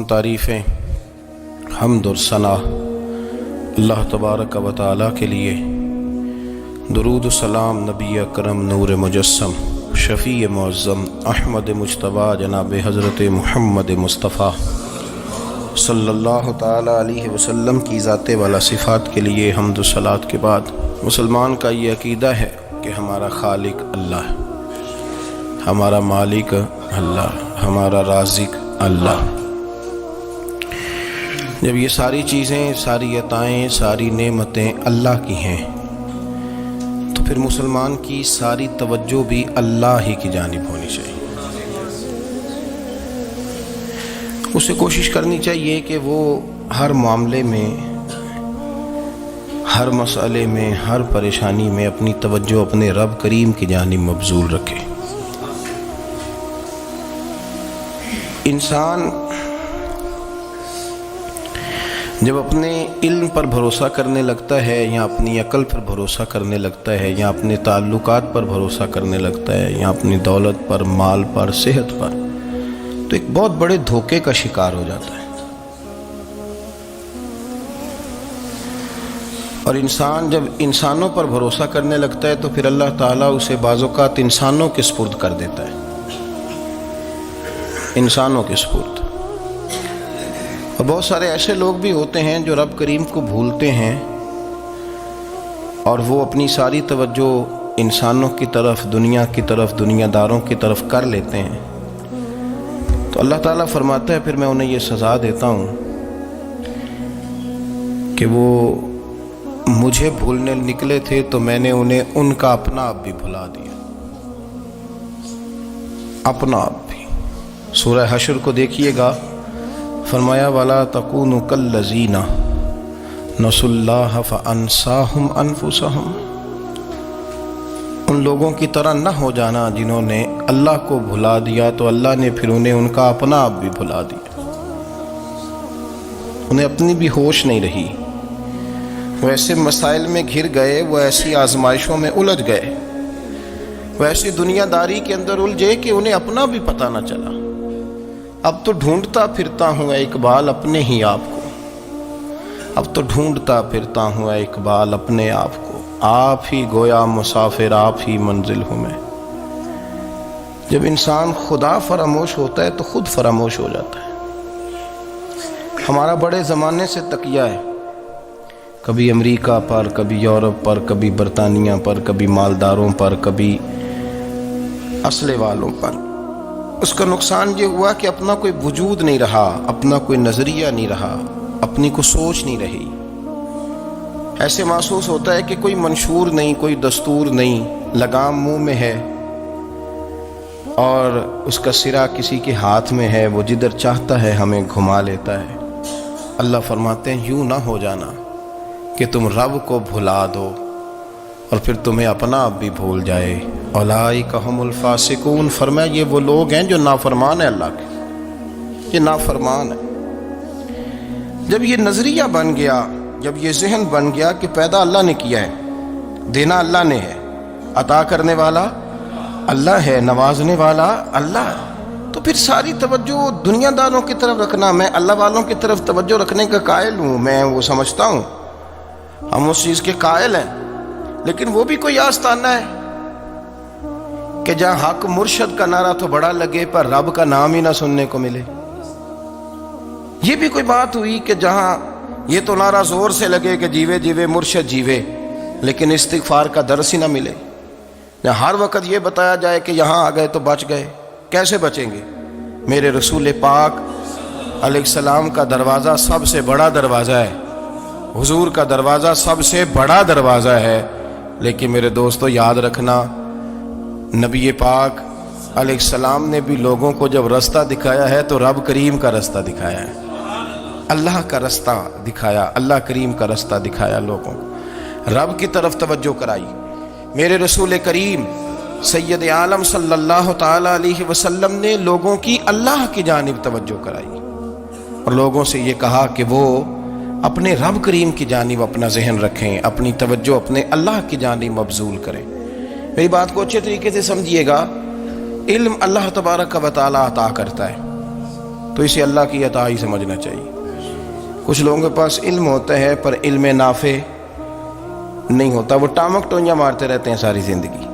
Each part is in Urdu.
تعریفیں حمد اور ثنا اللہ تبارک و تعالی کے لیے، درود و سلام نبی اکرم نور مجسم شفیع معظم احمد مجتبیٰ جناب حضرت محمد مصطفیٰ صلی اللہ تعالی علیہ وسلم کی ذات والا صفات کے لیے حمد و صلات کے بعد مسلمان کا یہ عقیدہ ہے کہ ہمارا خالق اللہ ہے، ہمارا مالک اللہ، ہمارا رازق اللہ۔ جب یہ ساری چیزیں، ساری عطائیں، ساری نعمتیں اللہ کی ہیں تو پھر مسلمان کی ساری توجہ بھی اللہ ہی کی جانب ہونی چاہیے۔ اسے کوشش کرنی چاہیے کہ وہ ہر معاملے میں، ہر مسئلے میں، ہر پریشانی میں اپنی توجہ اپنے رب کریم کی جانب مبذول رکھے۔ انسان جب اپنے علم پر بھروسہ کرنے لگتا ہے، یا اپنی عقل پر بھروسہ کرنے لگتا ہے، یا اپنے تعلقات پر بھروسہ کرنے لگتا ہے، یا اپنی دولت پر، مال پر، صحت پر، تو ایک بہت بڑے دھوکے کا شکار ہو جاتا ہے۔ اور انسان جب انسانوں پر بھروسہ کرنے لگتا ہے تو پھر اللہ تعالیٰ اسے بعض اوقات انسانوں کے سپرد کر دیتا ہے، انسانوں کے سپرد۔ اور بہت سارے ایسے لوگ بھی ہوتے ہیں جو رب کریم کو بھولتے ہیں اور وہ اپنی ساری توجہ انسانوں کی طرف، دنیا کی طرف، دنیا داروں کی طرف کر لیتے ہیں، تو اللہ تعالیٰ فرماتا ہے پھر میں انہیں یہ سزا دیتا ہوں کہ وہ مجھے بھولنے نکلے تھے تو میں نے انہیں ان کا اپنا آپ بھی بھلا دیا، اپنا آپ بھی۔ سورہ حشر کو دیکھیے گا، فرمایا وَلَا تَكُونُوا كَالَّذِينَ نَسُوا اللَّهَ فَأَنسَاهُمْ أَنفُسَهُمْ۔ ان لوگوں کی طرح نہ ہو جانا جنہوں نے اللہ کو بھلا دیا تو اللہ نے پھر انہیں ان کا اپنا آپ بھی بھلا دیا، انہیں اپنی بھی ہوش نہیں رہی، وہ ایسے مسائل میں گھر گئے، وہ ایسی آزمائشوں میں الجھ گئے، وہ ایسی دنیا داری کے اندر الجھے کہ انہیں اپنا بھی پتہ نہ چلا۔ اب تو ڈھونڈتا پھرتا ہوں اے اقبال اپنے ہی آپ کو، اب تو ڈھونڈتا پھرتا ہوں اے اقبال اپنے آپ کو، آپ ہی گویا مسافر، آپ ہی منزل ہوں میں۔ جب انسان خدا فراموش ہوتا ہے تو خود فراموش ہو جاتا ہے۔ ہمارا بڑے زمانے سے تکیہ ہے، کبھی امریکہ پر، کبھی یورپ پر، کبھی برطانیہ پر، کبھی مالداروں پر، کبھی اسلحے والوں پر۔ اس کا نقصان یہ ہوا کہ اپنا کوئی وجود نہیں رہا، اپنا کوئی نظریہ نہیں رہا، اپنی کوئی سوچ نہیں رہی۔ ایسے محسوس ہوتا ہے کہ کوئی منشور نہیں، کوئی دستور نہیں، لگام منہ میں ہے اور اس کا سرا کسی کے ہاتھ میں ہے، وہ جدھر چاہتا ہے ہمیں گھما لیتا ہے۔ اللہ فرماتے ہیں یوں نہ ہو جانا کہ تم رب کو بھلا دو اور پھر تمہیں اپنا آپ بھی بھول جائے۔ اولئک ھم الفاسقون، فرمایا یہ وہ لوگ ہیں جو نافرمان ہیں اللہ کے، یہ نافرمان ہے۔ جب یہ نظریہ بن گیا، جب یہ ذہن بن گیا کہ پیدا اللہ نے کیا ہے، دینا اللہ نے ہے، عطا کرنے والا اللہ ہے، نوازنے والا اللہ، تو پھر ساری توجہ دنیا داروں کی طرف رکھنا، میں اللہ والوں کی طرف توجہ رکھنے کا قائل ہوں، میں وہ سمجھتا ہوں، ہم اس چیز کے قائل ہیں، لیکن وہ بھی کوئی آستانہ ہے کہ جہاں حق مرشد کا نعرہ تو بڑا لگے پر رب کا نام ہی نہ سننے کو ملے۔ یہ بھی کوئی بات ہوئی کہ جہاں یہ تو نعرہ زور سے لگے کہ جیوے جیوے مرشد جیوے، لیکن استغفار کا درس ہی نہ ملے۔ جہاں ہر وقت یہ بتایا جائے کہ یہاں آ گئے تو بچ گئے، کیسے بچیں گے؟ میرے رسول پاک علیہ السلام کا دروازہ سب سے بڑا دروازہ ہے، حضور کا دروازہ سب سے بڑا دروازہ ہے، لیکن میرے دوستو یاد رکھنا، نبی پاک علیہ السلام نے بھی لوگوں کو جب رستہ دکھایا ہے تو رب کریم کا رستہ دکھایا ہے، اللہ کا رستہ دکھایا، اللہ کریم کا رستہ دکھایا، لوگوں کو رب کی طرف توجہ کرائی۔ میرے رسول کریم سید عالم صلی اللہ تعالی علیہ وسلم نے لوگوں کی اللہ کی جانب توجہ کرائی اور لوگوں سے یہ کہا کہ وہ اپنے رب کریم کی جانب اپنا ذہن رکھیں، اپنی توجہ اپنے اللہ کی جانب مبذول کریں۔ میری بات کو اچھے طریقے سے سمجھیے گا، علم اللہ تبارک و تعالی عطا کرتا ہے، تو اسے اللہ کی عطا ہی سمجھنا چاہیے۔ کچھ لوگوں کے پاس علم ہوتا ہے پر علم نافع نہیں ہوتا، وہ ٹامک ٹونیاں مارتے رہتے ہیں ساری زندگی۔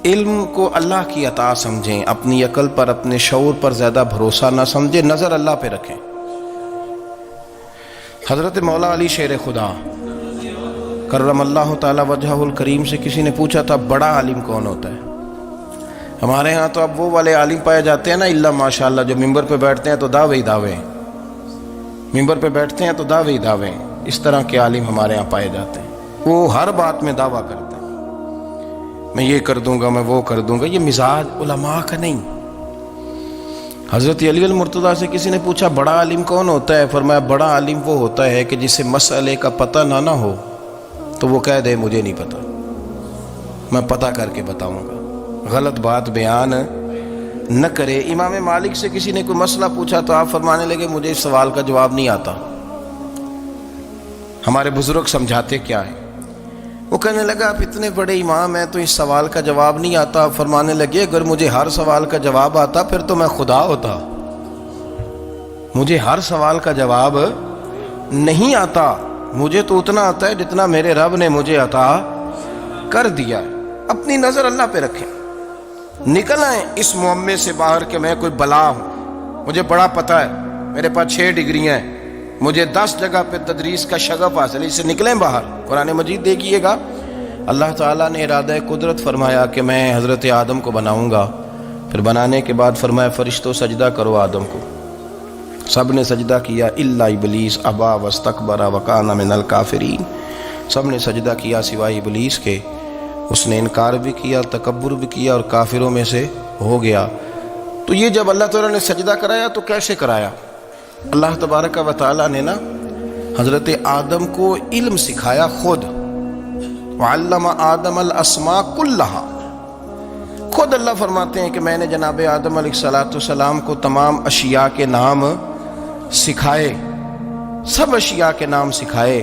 علم کو اللہ کی عطا سمجھیں، اپنی عقل پر اپنے شعور پر زیادہ بھروسہ نہ سمجھیں، نظر اللہ پہ رکھیں۔ حضرت مولا علی شیر خدا کرم اللہ تعالی وجہہ الکریم سے کسی نے پوچھا تھا بڑا عالم کون ہوتا ہے؟ ہمارے ہاں تو اب وہ والے عالم پائے جاتے ہیں نا، اللہ ماشاءاللہ، جو ممبر پہ بیٹھتے ہیں تو دعوے ہی دعوے، ممبر پہ بیٹھتے ہیں تو دعوے ہی دعوے، اس طرح کے عالم ہمارے ہاں پائے جاتے ہیں۔ وہ ہر بات میں دعویٰ کرتے ہیں، میں یہ کر دوں گا، میں وہ کر دوں گا۔ یہ مزاج علماء کا نہیں۔ حضرت علی المرتضیٰ سے کسی نے پوچھا بڑا عالم کون ہوتا ہے؟ فرمایا بڑا عالم وہ ہوتا ہے کہ جسے مسئلے کا پتہ نہ ہو تو وہ کہہ دے مجھے نہیں پتہ، میں پتہ کر کے بتاؤں گا، غلط بات بیان نہ کرے۔ امام مالک سے کسی نے کوئی مسئلہ پوچھا تو آپ فرمانے لگے مجھے اس سوال کا جواب نہیں آتا، ہمارے بزرگ سمجھاتے کیا ہے؟ وہ کہنے لگا آپ اتنے بڑے امام ہیں تو اس سوال کا جواب نہیں آتا۔ آپ فرمانے لگے اگر مجھے ہر سوال کا جواب آتا پھر تو میں خدا ہوتا، مجھے ہر سوال کا جواب نہیں آتا، مجھے تو اتنا آتا ہے جتنا میرے رب نے مجھے عطا کر دیا ہے۔ اپنی نظر اللہ پہ رکھیں، نکل آئیں اس معمے سے باہر کہ میں کوئی بلا ہوں، مجھے بڑا پتہ ہے، میرے پاس 6 ڈگریاں ہیں، مجھے 10 جگہ پہ تدریس کا شغف حاصل ہے، اس سے نکلیں باہر۔ قرآن مجید دیکھیے گا، اللہ تعالیٰ نے ارادہ قدرت فرمایا کہ میں حضرت آدم کو بناؤں گا، پھر بنانے کے بعد فرمایا فرشتوں سجدہ کرو آدم کو، سب نے سجدہ کیا الا ابلیس ابا واستکبر وکان من الکافرین، سب نے سجدہ کیا سوائے ابلیس کے، اس نے انکار بھی کیا، تکبر بھی کیا اور کافروں میں سے ہو گیا۔ تو یہ جب اللہ تعالیٰ نے سجدہ کرایا تو کیسے کرایا؟ اللہ تبارک و تعالیٰ نے نا حضرت آدم کو علم سکھایا خود، وعلم آدم الاسماء کلہا، خود اللہ فرماتے ہیں کہ میں نے جناب آدم علیہ السلام کو تمام اشیاء کے نام سکھائے، سب اشیاء کے نام سکھائے۔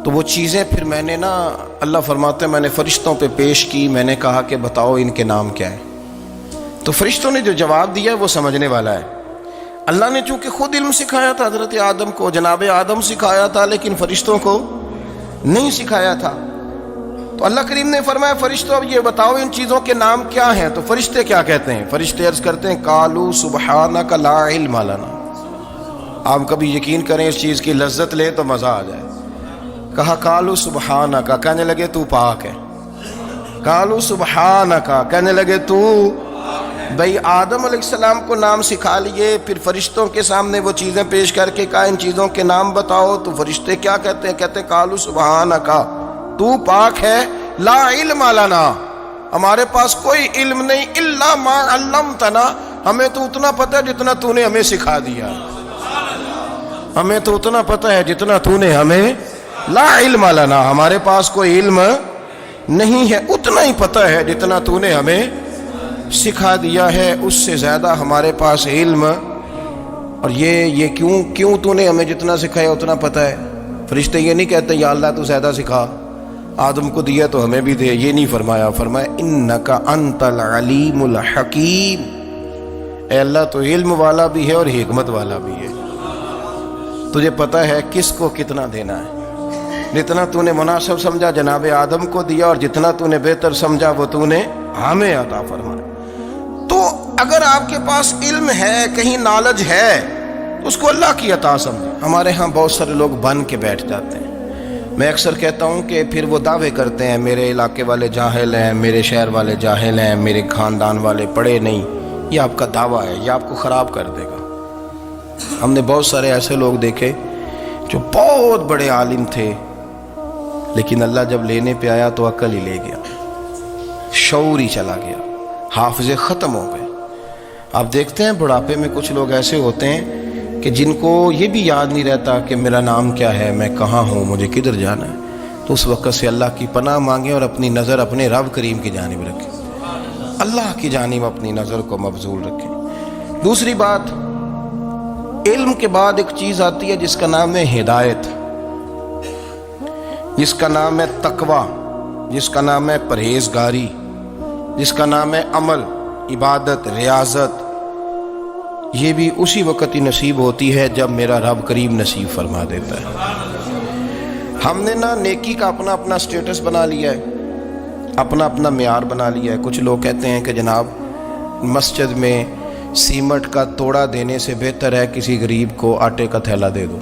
تو وہ چیزیں پھر میں نے نا، اللہ فرماتے ہیں میں نے فرشتوں پہ پیش کی، میں نے کہا کہ بتاؤ ان کے نام کیا ہے، تو فرشتوں نے جو جواب دیا وہ سمجھنے والا ہے۔ اللہ نے چونکہ خود علم سکھایا تھا حضرت آدم کو، جناب آدم سکھایا تھا، لیکن فرشتوں کو نہیں سکھایا تھا۔ تو اللہ کریم نے فرمایا فرشتوں اب یہ بتاؤ ان چیزوں کے نام کیا ہیں؟ تو فرشتے کیا کہتے ہیں؟ فرشتے عرض کرتے ہیں قالوا سبحانک لا علم لنا۔ آپ کبھی یقین کریں اس چیز کی لذت لیں تو مزہ آ جائے۔ کہا قالوا سبحانک، کہنے لگے تو پاک ہے، قالوا سبحانک، کہنے لگے تو بھئی آدم علیہ السلام کو نام سکھا لیے، پھر فرشتوں کے سامنے وہ چیزیں پیش کر کے کہا ان چیزوں کے نام بتاؤ، تو فرشتے کیا کہتے ہیں؟ کہتے ہیں قالوا سبحانک، تو پاک ہے، لا علم لنا، ہمارے پاس کوئی علم نہیں، الا ما علمتنا، ہمیں تو اتنا پتہ ہے جتنا تو نے ہمیں سکھا دیا، ہمیں تو اتنا پتہ ہے جتنا تو نے ہمیں، لا علم لنا، ہمارے پاس کوئی علم نہیں ہے، اتنا ہی پتہ ہے جتنا تو نے ہمیں سکھا دیا ہے، اس سے زیادہ ہمارے پاس علم، اور یہ کیوں تو نے ہمیں جتنا سکھایا اتنا پتہ ہے۔ فرشتے یہ نہیں کہتے یا اللہ تو زیادہ سکھا، آدم کو دیا تو ہمیں بھی دے، یہ نہیں فرمایا، فرمایا انک انت العلیم الحکیم، اے اللہ تو علم والا بھی ہے اور حکمت والا بھی ہے، تجھے پتہ ہے کس کو کتنا دینا ہے، جتنا تو نے مناسب سمجھا جناب آدم کو دیا، اور جتنا تو نے بہتر سمجھا وہ تو نے ہمیں عطا فرمایا۔ تو اگر آپ کے پاس علم ہے، کہیں نالج ہے، تو اس کو اللہ کی عطا سمجھیں۔ ہمارے ہاں بہت سارے لوگ بن کے بیٹھ جاتے ہیں، میں اکثر کہتا ہوں کہ پھر وہ دعوے کرتے ہیں میرے علاقے والے جاہل ہیں، میرے شہر والے جاہل ہیں، میرے خاندان والے پڑھے نہیں۔ یہ آپ کا دعویٰ ہے، یہ آپ کو خراب کر دے گا۔ ہم نے بہت سارے ایسے لوگ دیکھے جو بہت بڑے عالم تھے، لیکن اللہ جب لینے پہ آیا تو عقل ہی لے گیا، شعور ہی چلا گیا، حافظے ختم ہو گئے۔ آپ دیکھتے ہیں بڑھاپے میں کچھ لوگ ایسے ہوتے ہیں کہ جن کو یہ بھی یاد نہیں رہتا کہ میرا نام کیا ہے، میں کہاں ہوں، مجھے کدھر جانا ہے۔ تو اس وقت سے اللہ کی پناہ مانگیں اور اپنی نظر اپنے رب کریم کی جانب رکھیں، اللہ کی جانب اپنی نظر کو مبذول رکھیں۔ دوسری بات، علم کے بعد ایک چیز آتی ہے جس کا نام ہے ہدایت، جس کا نام ہے تقوی، جس کا نام ہے پرہیزگاری، جس کا نام ہے عمل، عبادت، ریاضت۔ یہ بھی اسی وقت ہی نصیب ہوتی ہے جب میرا رب قریب نصیب فرما دیتا ہے۔ ہم نے نا نیکی کا اپنا اپنا سٹیٹس بنا لیا ہے، اپنا اپنا معیار بنا لیا ہے۔ کچھ لوگ کہتے ہیں کہ جناب مسجد میں سیمٹ کا توڑا دینے سے بہتر ہے کسی غریب کو آٹے کا تھیلا دے دو۔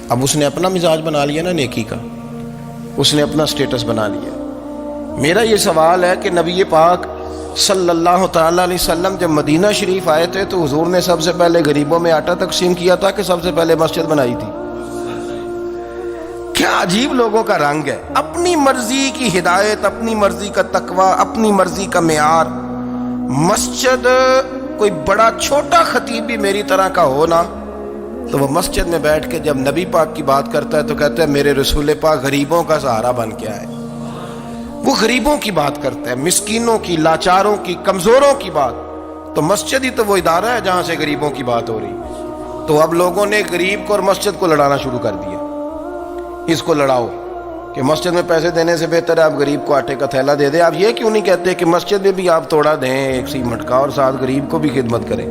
اب اس نے اپنا مزاج بنا لیا نا نیکی کا، اس نے اپنا سٹیٹس بنا لیا۔ میرا یہ سوال ہے کہ نبی پاک صلی اللہ تعالیٰ علیہ وسلم جب مدینہ شریف آئے تھے تو حضور نے سب سے پہلے غریبوں میں آٹا تقسیم کیا تھا کہ سب سے پہلے مسجد بنائی تھی؟ کیا عجیب لوگوں کا رنگ ہے، اپنی مرضی کی ہدایت، اپنی مرضی کا تقوی، اپنی مرضی کا معیار۔ مسجد کوئی بڑا چھوٹا خطیب بھی میری طرح کا ہو نا تو وہ مسجد میں بیٹھ کے جب نبی پاک کی بات کرتا ہے تو کہتا ہے میرے رسول پاک غریبوں کا سہارا بن کے آئے۔ وہ غریبوں کی بات کرتا ہے، مسکینوں کی، لاچاروں کی، کمزوروں کی بات۔ تو مسجد ہی تو وہ ادارہ ہے جہاں سے غریبوں کی بات ہو رہی۔ تو اب لوگوں نے غریب کو اور مسجد کو لڑانا شروع کر دیا، اس کو لڑاؤ کہ مسجد میں پیسے دینے سے بہتر ہے آپ غریب کو آٹے کا تھیلا دے دیں۔ آپ یہ کیوں نہیں کہتے کہ مسجد میں بھی آپ توڑا دیں ایک سیمٹ کا اور ساتھ غریب کو بھی خدمت کریں؟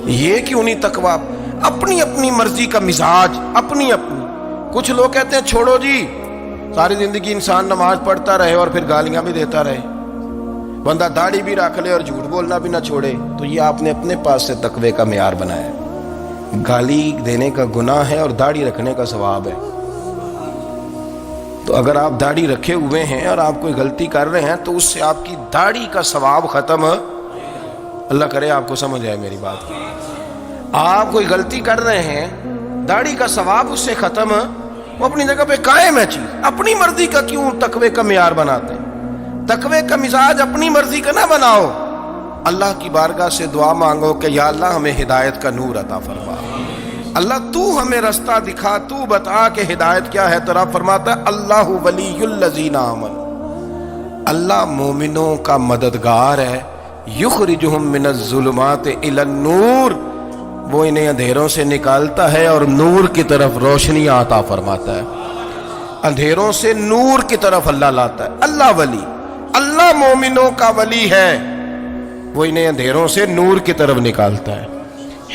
یہ کیوں نہیں تقویٰ؟ اپنی اپنی مرضی کا مزاج، اپنی اپنی۔ کچھ لوگ کہتے ہیں چھوڑو جی، ساری زندگی انسان نماز پڑھتا رہے اور پھر گالیاں بھی دیتا رہے، بندہ داڑھی بھی رکھ لے اور جھوٹ بولنا بھی نہ چھوڑے۔ تو یہ آپ نے اپنے پاس سے تقوی کا معیار بنایا ہے۔ گالی دینے کا گناہ ہے اور داڑھی رکھنے کا ثواب ہے۔ تو اگر آپ داڑھی رکھے ہوئے ہیں اور آپ کوئی غلطی کر رہے ہیں تو اس سے آپ کی داڑھی کا ثواب ختم، اللہ کرے آپ کو سمجھ آئے میری بات۔ آپ کوئی غلطی کر رہے ہیں، داڑھی کا ثواب اس سے ختم، وہ اپنی جگہ پہ قائم ہے چیز۔ اپنی مرضی کا کیوں تقوی کا معیار بناتے ہیں؟ تقوی کا مزاج اپنی مرضی کا نہ بناؤ۔ اللہ کی بارگاہ سے دعا مانگو کہ یا اللہ ہمیں ہدایت کا نور عطا فرما، اللہ تو ہمیں رستہ دکھا، تو بتا کہ ہدایت کیا ہے۔ تو رب فرماتا ہے اللہ ولی الذین آمنوا، اللہ مومنوں کا مددگار ہے، یخرجہم من الظلمات الی النور، وہ انہیں اندھیروں سے نکالتا ہے اور نور کی طرف روشنی عطا فرماتا ہے۔ اندھیروں سے نور کی طرف اللہ لاتا ہے۔ اللہ ولی، اللہ مومنوں کا ولی ہے، وہ انہیں اندھیروں سے نور کی طرف نکالتا ہے۔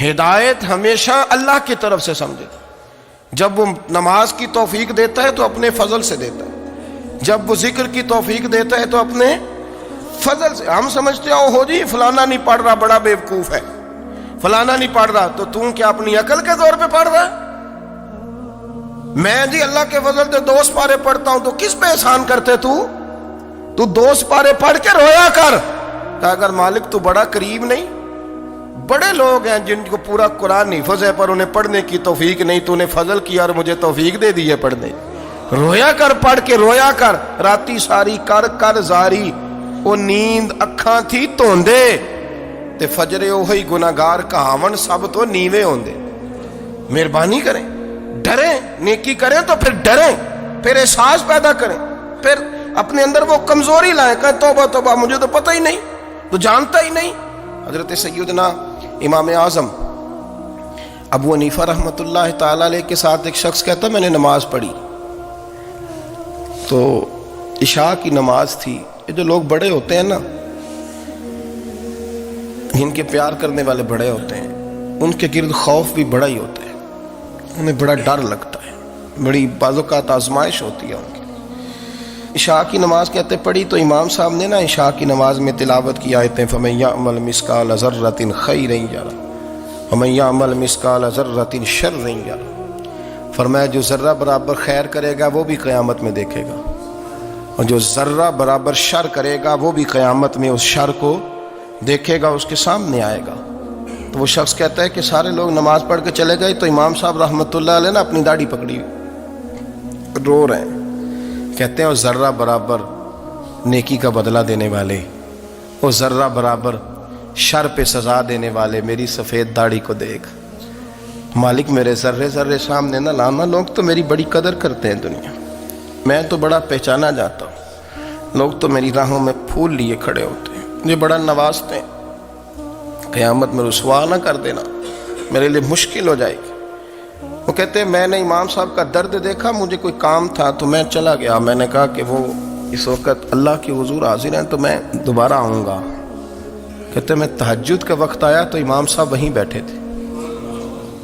ہدایت ہمیشہ اللہ کی طرف سے سمجھے۔ جب وہ نماز کی توفیق دیتا ہے تو اپنے فضل سے دیتا ہے، جب وہ ذکر کی توفیق دیتا ہے تو اپنے فضل سے۔ ہم سمجھتے ہو جی فلانا نہیں پڑھ رہا بڑا بیوقوف ہے، فلانا نہیں پڑھ رہا، تو تم کیا اپنی عقل کے زور پہ پڑھ رہا ہے؟ میں جی اللہ کے فضل سے 2 سپارے پڑھتا ہوں، تو کس پہ احسان کرتے تو 2 سپارے پڑھ کے رویا کر کہ اگر مالک تو بڑا قریب نہیں۔ بڑے لوگ ہیں جن کو پورا قرآن حفظ ہے پر انہیں پڑھنے کی توفیق نہیں، تو انہیں فضل کیا اور مجھے توفیق دے دی ہے پڑھنے۔ رویا کر، پڑھ کے رویا کر، راتی ساری کر کر زاری، وہ نیند اکھاں تھی توندے تے فجرے وہی گناہگار کہاون سب تو نیوے ہوندے۔ مہربانی کریں، ڈریں، نیکی کریں تو پھر ڈریں، پھر احساس پیدا کریں، پھر اپنے اندر وہ کمزوری لائیں کہ توبہ توبہ مجھے تو پتہ ہی نہیں، تو جانتا ہی نہیں۔ حضرت سیدنا امام اعظم ابو حنیفہ رحمۃ اللہ تعالی علیہ کے ساتھ ایک شخص کہتا میں نے نماز پڑھی، تو عشاء کی نماز تھی۔ یہ جو لوگ بڑے ہوتے ہیں نا، جن کے پیار کرنے والے بڑے ہوتے ہیں، ان کے گرد خوف بھی بڑا ہی ہوتا ہے، انہیں بڑا ڈر لگتا ہے، بڑی بعض اوقات آزمائش ہوتی ہے ان کی۔ عشاء کی نماز کہتے پڑھی تو امام صاحب نے نا عشاء کی نماز میں تلاوت کی آیتیں فَمَن يَعْمَلْ مِثْقَالَ ذَرَّةٍ خَيْرًا يَرَهُ وَمَن يَعْمَلْ مِثْقَالَ ذَرَّةٍ شَرًّا يَرَهُ، فرمایا جو ذرہ برابر خیر کرے گا وہ بھی قیامت میں دیکھے گا، اور جو ذرہ برابر شر کرے گا وہ بھی قیامت میں اس شر کو دیکھے گا، اس کے سامنے آئے گا۔ تو وہ شخص کہتا ہے کہ سارے لوگ نماز پڑھ کے چلے گئے تو امام صاحب رحمۃ اللہ علیہ نے اپنی داڑھی پکڑی، رو رہے ہیں، کہتے ہیں وہ ذرہ برابر نیکی کا بدلہ دینے والے، وہ ذرہ برابر شر پہ سزا دینے والے میری سفید داڑھی کو دیکھ، مالک میرے ذرے ذرے سامنے نہ لانا، لوگ تو میری بڑی قدر کرتے ہیں دنیا، میں تو بڑا پہچانا جاتا ہوں، لوگ تو میری راہوں میں پھول لیے کھڑے ہوتے ہیں، مجھے بڑا نوازتے ہیں، قیامت میں رسوا نہ کر دینا، میرے لیے مشکل ہو جائے گی۔ وہ کہتے ہیں میں نے امام صاحب کا درد دیکھا، مجھے کوئی کام تھا تو میں چلا گیا، میں نے کہا کہ وہ اس وقت اللہ کے حضور حاضر ہیں تو میں دوبارہ آؤں گا۔ کہتے ہیں میں تہجد کا وقت آیا تو امام صاحب وہیں بیٹھے تھے،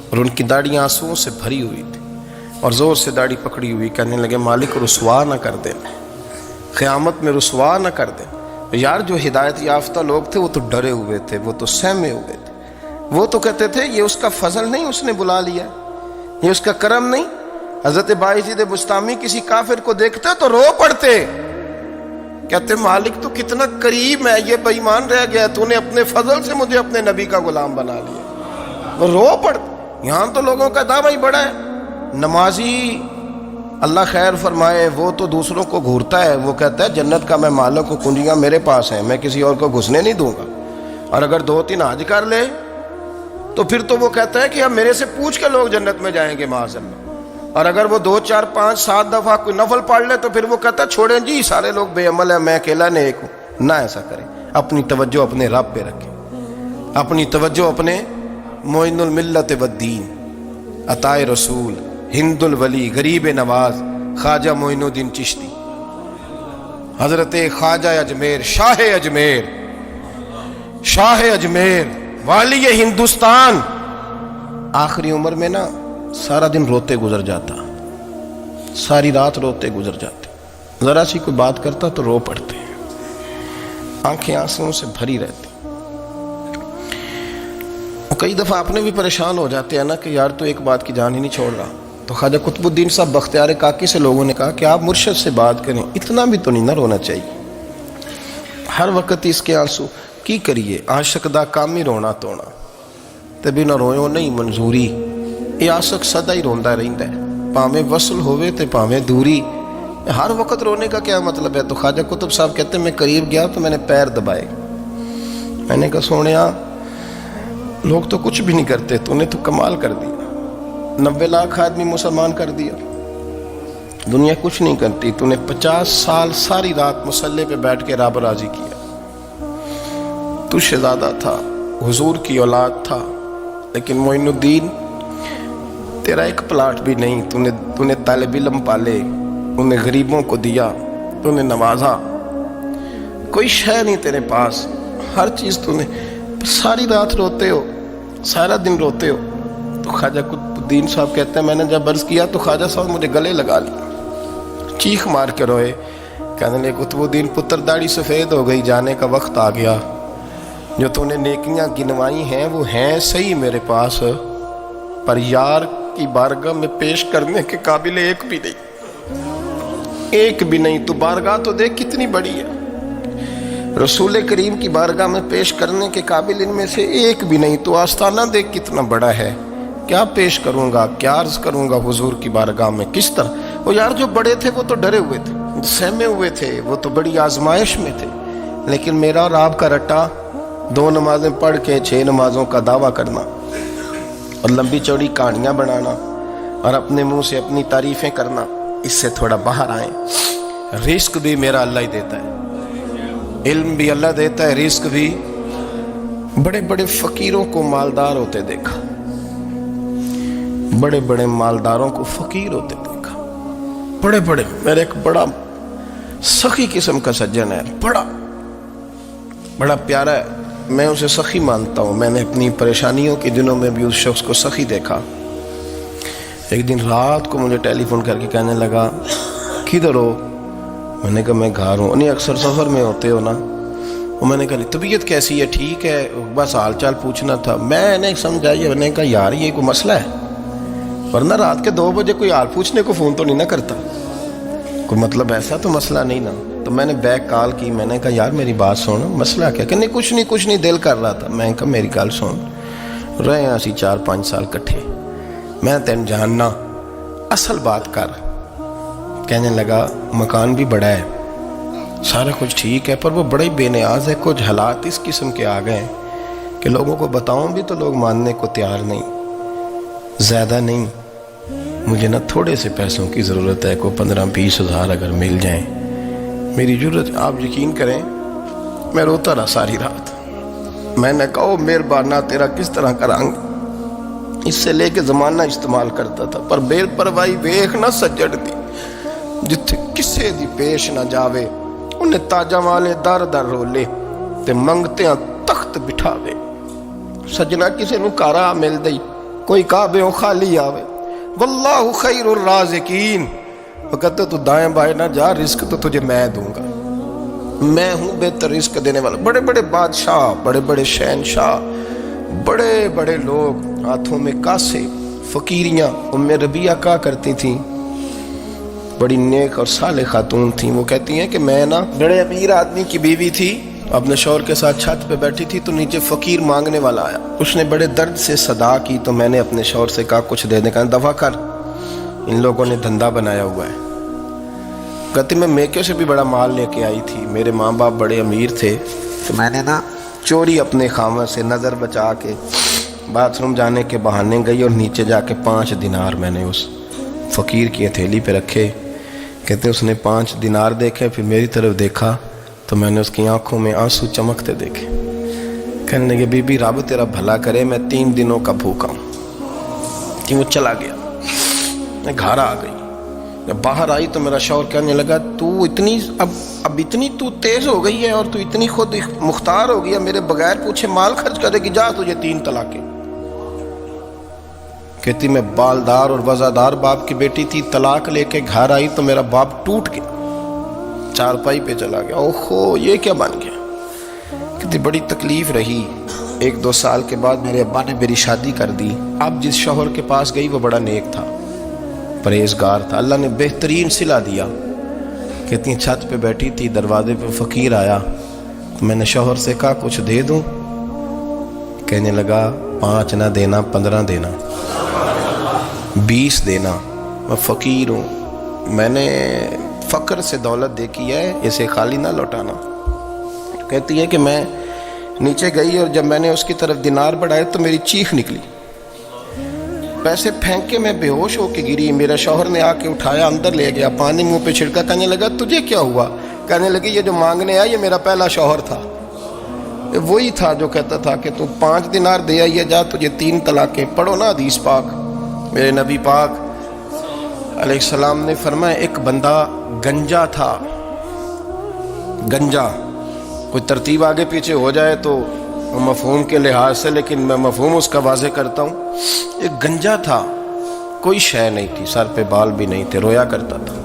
اور ان کی داڑیاں آنسوؤں سے بھری ہوئی تھی اور زور سے داڑھی پکڑی ہوئی، کہنے لگے مالک رسوا نہ کر دے، قیامت میں رسوا نہ کر دے۔ یار جو ہدایت یافتہ لوگ تھے وہ تو ڈرے ہوئے تھے، وہ تو سہمے ہوئے تھے، وہ تو کہتے تھے یہ اس کا فضل نہیں، اس نے بلا لیا، یہ اس کا کرم نہیں۔ حضرت باعزید بستامی کسی کافر کو دیکھتے تو رو پڑتے، کہتے مالک تو کتنا کریم ہے، یہ بے ایمان رہ گیا، تو نے اپنے فضل سے مجھے اپنے نبی کا غلام بنا لیا۔ وہ رو پڑتے۔ یہاں تو لوگوں کا دعویٰ ہی بڑا ہے، نمازی اللہ خیر فرمائے وہ تو دوسروں کو گھورتا ہے، وہ کہتا ہے جنت کا میں مالک ہوں، کنجیاں میرے پاس ہیں، میں کسی اور کو گھسنے نہیں دوں گا، اور اگر 2-3 حج کر لے تو پھر تو وہ کہتا ہے کہ اب میرے سے پوچھ کے لوگ جنت میں جائیں گے معاذ اللہ، اور اگر وہ 2 4 5 7 دفعہ کوئی نفل پڑھ لے تو پھر وہ کہتا ہے چھوڑیں جی سارے لوگ بے عمل ہیں، میں اکیلا نیک ہوں۔ نہ ایسا کریں، اپنی توجہ اپنے رب پہ رکھیں، اپنی توجہ اپنے معین الملت والدین، عطائے رسول، ہند الولی، غریب نواز، خواجہ معین الدین چشتی، حضرت خواجہ اجمیر، شاہ اجمیر، شاہ اجمیر، والی ہندوستان۔ آخری عمر میں نا سارا دن روتے گزر جاتا، ساری رات روتے گزر جاتے، ذرا سی کوئی بات کرتا تو رو پڑتے، آنکھیں آنسوؤں سے بھری رہتی۔ کئی دفعہ اپنے بھی پریشان ہو جاتے ہیں نا کہ یار تو ایک بات کی جان ہی نہیں چھوڑ رہا، تو خواجہ قطب الدین صاحب بختیار کاکی سے لوگوں نے کہا کہ آپ مرشد سے بات کریں، اتنا بھی تو نہیں نہ رونا چاہیے، ہر وقت اس کے آنسو کی کریے، عاشق دا کام ہی رونا تونا، تبھی نہ رویو نہیں منظوری، یہ عاشق سدا ہی روندا رہندا ہے، پاویں وصل ہوئے تے پاویں دوری، ہر وقت رونے کا کیا مطلب ہے؟ تو خواجہ قطب صاحب کہتے ہیں میں قریب گیا تو میں نے پیر دبائے، میں نے کہا سونیا لوگ تو کچھ بھی نہیں کرتے، تو نے تو کمال کر دیا، 90 لاکھ آدمی مسلمان کر دیا، دنیا کچھ نہیں کرتی، تو نے 50 سال ساری رات مصلے پہ بیٹھ کے رب راضی کیا، تو شہزادہ تھا، حضور کی اولاد تھا، لیکن معین الدین تیرا ایک پلاٹ بھی نہیں، تو نے طالب علم پالے، انہیں غریبوں کو دیا، تو نے نوازا، کوئی شے نہیں تیرے پاس، ہر چیز تو نے، ساری رات روتے ہو، سارا دن روتے ہو۔ تو خواجہ قطب الدین صاحب کہتے ہیں میں نے جب عرض کیا تو خواجہ صاحب مجھے گلے لگا لیا، چیخ مار کے روئے، کہنے لگے قطب الدین پتر داڑھی سفید ہو گئی، جانے کا وقت آ گیا، جو تو نے نیکیاں گنوائی ہیں وہ ہیں صحیح میرے پاس، پر یار کی بارگاہ میں پیش کرنے کے قابل ایک بھی نہیں، ایک بھی نہیں، تو بارگاہ تو دیکھ کتنی بڑی ہے، رسول کریم کی بارگاہ میں پیش کرنے کے قابل ان میں سے ایک بھی نہیں، تو آستانہ دیکھ کتنا بڑا ہے، کیا پیش کروں گا، کیا عرض کروں گا حضور کی بارگاہ میں، کس طرح؟ وہ یار جو بڑے تھے وہ تو ڈرے ہوئے تھے، سہمے ہوئے تھے، وہ تو بڑی آزمائش میں تھے، لیکن میرا اور آپ کا رٹا 2 نمازیں پڑھ کے 6 نمازوں کا دعویٰ کرنا اور لمبی چوڑی کہانیاں بنانا اور اپنے منہ سے اپنی تعریفیں کرنا، اس سے تھوڑا باہر آئیں۔ رزق بھی میرا اللہ ہی دیتا ہے، علم بھی اللہ دیتا ہے، رزق بھی۔ بڑے بڑے فقیروں کو مالدار ہوتے دیکھا، بڑے بڑے مالداروں کو فقیر ہوتے دیکھا، بڑے بڑے، میرے ایک بڑا سخی قسم کا سجن ہے، بڑا پیارا ہے، میں اسے سخی مانتا ہوں، میں نے اپنی پریشانیوں کے دنوں میں بھی اس شخص کو سخی دیکھا۔ ایک دن رات کو مجھے ٹیلی فون کر کے کہنے لگا کدھر ہو؟ میں نے کہا میں گھر ہوں۔ انہیں اکثر سفر میں ہوتے ہو نا؟ اور میں نے کہا طبیعت کیسی ہے؟ ٹھیک ہے، بس حال چال پوچھنا تھا۔ میں نے سمجھائی، میں نے کہا یار یہ کوئی مسئلہ ہے، ورنہ رات کے 2 بجے کوئی حال پوچھنے کو فون تو نہیں نہ کرتا، کوئی مطلب ایسا تو مسئلہ نہیں نا۔ تو میں نے بیک کال کی، میں نے کہا یار میری بات سن، مسئلہ کیا؟ کہ نہیں کچھ نہیں دل کر رہا تھا۔ میں نے کہا میری گل سن، رہے ہیں اسی 4-5 سال کٹھے، میں تین جاننا، اصل بات کر۔ کہنے لگا مکان بھی بڑا ہے، سارا کچھ ٹھیک ہے، پر وہ بڑا ہی بے نیاز ہے، کچھ حالات اس قسم کے آ گئے ہیں کہ لوگوں کو بتاؤں بھی تو لوگ ماننے کو تیار نہیں، زیادہ نہیں، مجھے نا تھوڑے سے پیسوں کی ضرورت ہے، کوئی 15-20 ہزار اگر مل جائیں میری ضرورت۔ آپ یقین کریں میں روتا رہا ساری رات۔ میں نے کہا مہربانہ تیرا کس طرح کرانگ، اس سے لے کے زمانہ استعمال کرتا تھا، پر بے پرواہی ویخ نہ سجڑ دی، جتھے کسے دی پیش نہ جاوے، انہیں تاجاں والے در در رولے تے منگتے ہیں تخت بٹھاوے۔ سجنا کسے نو کارا مل دئی، کوئی کعبے خالی آوے، واللہ خیر الرازقین، وہ کہتے تو دائیں بائیں نہ جا، رزق تو تجھے میں دوں گا، میں ہوں بہتر رزق دینے والا۔ بڑے بڑے بادشاہ، بڑے بڑے شہنشاہ، بڑے بڑے لوگ، ہاتھوں میں کاسے، فقیریاں۔ ام ربیعہ کہا کرتی تھیں، بڑی نیک اور صالح خاتون تھیں، وہ کہتی ہیں کہ میں نا بڑے امیر آدمی کی بیوی تھی، اپنے شوہر کے ساتھ چھت پہ بیٹھی تھی تو نیچے فقیر مانگنے والا آیا، اس نے بڑے درد سے صدا کی تو میں نے اپنے شوہر سے کہا کچھ دے دیں، کہا دفع کر، ان لوگوں نے دھندا بنایا ہوا ہے۔ کہتی میں میکے سے بھی بڑا مال لے کے آئی تھی، میرے ماں باپ بڑے امیر تھے تو میں نے نا چوری اپنے خامہ سے نظر بچا کے باتھ روم جانے کے بہانے گئی اور نیچے جا کے 5 دینار میں نے اس فقیر کی ہتھیلی پہ رکھے۔ کہتے اس نے 5 دینار دیکھے، پھر میری طرف دیکھا تو میں نے اس کی آنکھوں میں آنسو چمکتے دیکھے۔ کہنے لگے بی بی رب تیرا بھلا کرے، میں 3 دنوں کا بھوکا ہوں۔ کہ وہ چلا گیا، میں گھر آ گئی، جب باہر آئی تو میرا شوہر کہنے لگا تو اتنی اب اتنی تو تیز ہو گئی ہے اور تو اتنی خود مختار ہو گیا، میرے بغیر پوچھے مال خرچ کرے گی، جا تجھے 3 طلاقیں۔ کہتی میں بالدار اور وزادار باپ کی بیٹی تھی، طلاق لے کے گھر آئی تو میرا باپ ٹوٹ گیا، چارپائی پہ چلا گیا، اوہو یہ کیا بن گیا۔ کہتی بڑی تکلیف رہی، 1-2 سال کے بعد میرے ابا نے میری شادی کر دی۔ اب جس شوہر کے پاس گئی وہ بڑا نیک تھا، پرہیزگار تھا، اللہ نے بہترین صلہ دیا۔ کہتی چھت پہ بیٹھی تھی، دروازے پہ فقیر آیا، میں نے شوہر سے کہا کچھ دے دوں، کہنے لگا 5 نہ دینا، 15 دینا، 20 دینا، میں فقیر ہوں، میں نے فقر سے دولت دیکھی ہے، اسے خالی نہ لوٹانا۔ کہتی ہے کہ میں نیچے گئی اور جب میں نے اس کی طرف دینار بڑھائے تو میری چیخ نکلی، پیسے پھینک کے میں بے ہوش ہو کے گری، میرا شوہر نے آ کے اٹھایا، اندر لے گیا، پانی منہ پہ چھڑکا، کہنے لگا تجھے کیا ہوا؟ کہنے لگی یہ جو مانگنے آیا یہ میرا پہلا شوہر تھا، وہی تھا جو کہتا تھا کہ تو 5 دینار دے آئیے، جا تجھے 3 طلاقیں۔ پڑھو نا حدیث پاک، میرے نبی پاک علیہ السلام نے فرمایا ایک بندہ گنجا تھا، گنجا، کوئی ترتیب آگے پیچھے ہو جائے تو مفہوم کے لحاظ سے، لیکن میں مفہوم اس کا واضح کرتا ہوں، ایک گنجا تھا، کوئی شے نہیں تھی، سر پہ بال بھی نہیں تھے، رویا کرتا تھا۔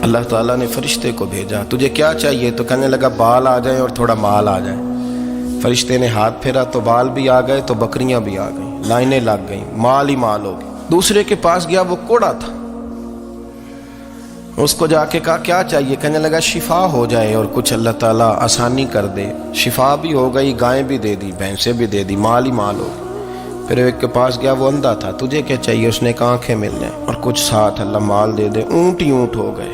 اللہ تعالیٰ نے فرشتے کو بھیجا، تجھے کیا چاہیے؟ تو کہنے لگا بال آ جائیں اور تھوڑا مال آ جائے۔ فرشتے نے ہاتھ پھیرا تو بال بھی آ گئے تو بکریاں بھی آ گئیں، لائنیں لگ گئیں، مال ہی مال ہو گئے۔ دوسرے کے پاس گیا، وہ کوڑا تھا، اس کو جا کے کہا کیا چاہیے؟ کہنے لگا شفا ہو جائے اور کچھ اللہ تعالیٰ آسانی کر دے۔ شفا بھی ہو گئی، گائیں بھی دے دی، بھینسیں بھی دے دی، مال ہی مال ہو گئی۔ پھر ایک کے پاس گیا، وہ اندھا تھا، تجھے کیا چاہیے؟ اس نے کہا آنکھیں مل جائیں اور کچھ ساتھ اللہ مال دے دے۔ اونٹ ہی اونٹ ہو گئے۔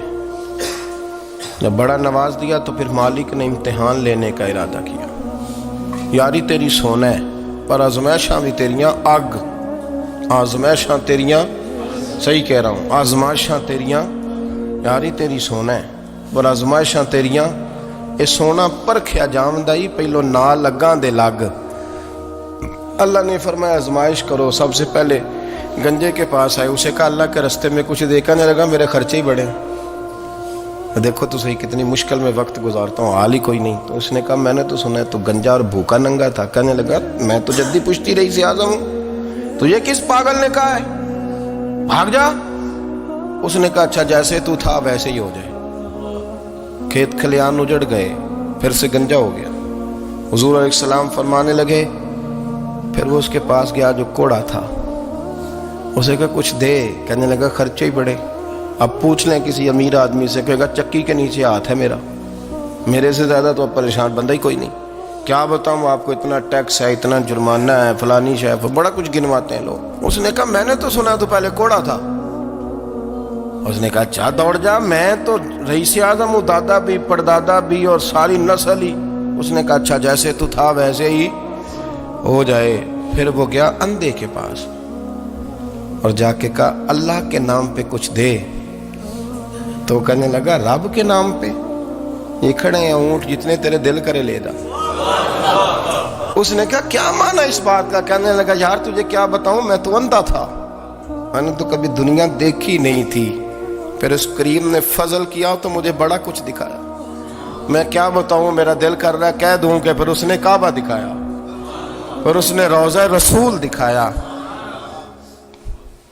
جب بڑا نواز دیا تو پھر مالک نے امتحان لینے کا ارادہ کیا، یاری تیری سونا ہے پر آزمائشاں بھی تیریاں اگ، آزمائشاں تیریاں، صحیح کہہ رہا ہوں، آزمائشاں تیریاں، یاری تیری سونا ہے پر آزمائشاں تیریاں، اے سونا پرکھیا جامدائی پہلو نہ لگاں دے لگ۔ اللہ نے فرمایا آزمائش کرو۔ سب سے پہلے گنجے کے پاس آئے، اسے کہا اللہ کے رستے میں کچھ دیکھا نہیں لگا، میرے خرچے ہی بڑے، دیکھو تو صحیح کتنی مشکل میں وقت گزارتا ہوں، حال ہی کوئی نہیں۔ تو اس نے کہا میں نے تو سنا ہے تو گنجا اور بھوکا ننگا تھا۔ کہنے لگا میں تو جدی پشتی رئیس اعظم ہوں، تجھے کس پاگل نے کہا ہے بھاگ جا؟ اس نے کہا اچھا جیسے تو تھا ویسے ہی ہو جائے۔ کھیت کھلیان اجڑ گئے، پھر سے گنجا ہو گیا۔ حضور علیہ السلام فرمانے لگے، پھر وہ اس کے پاس گیا جو کوڑا تھا، اسے کہا کچھ دے، کہنے لگا خرچے ہی بڑے۔ اب پوچھ لیں کسی امیر آدمی سے، کہے گا چکی کے نیچے ہاتھ ہے میرا، میرے سے زیادہ تو اب پریشان بندہ ہی کوئی نہیں، کیا بتاؤں آپ کو، اتنا ٹیکس ہے، اتنا جرمانہ ہے، فلانی شے، بڑا کچھ گنواتے ہیں لوگ۔ اس نے کہا میں نے تو سنا تو پہلے کوڑا تھا۔ اس نے کہا اچھا دوڑ جا، میں تو رئیس اعظم ہوں، دادا بھی پردادا بھی اور ساری نسل ہی۔ اس نے کہا اچھا جیسے تو تھا ویسے ہی ہو جائے۔ پھر وہ گیا اندھے کے پاس اور جا کے کہا اللہ کے نام پہ کچھ دے۔ تو کہنے لگا رب کے نام پہ؟ یہ کھڑے ہیں اونٹ، جتنے تیرے دل کرے لے جا۔ اس نے کہا کیا معنی اس بات کا؟ کہنے لگا یار تجھے کیا بتاؤں، میں تو اندھا تھا، میں نے تو کبھی دنیا دیکھی نہیں تھی، پھر اس کریم نے فضل کیا تو مجھے بڑا کچھ دکھایا، میں کیا بتاؤں، میرا دل کر رہا ہے کہہ دوں کہ پھر اس نے کعبہ دکھایا، پھر اس نے روضہ رسول دکھایا،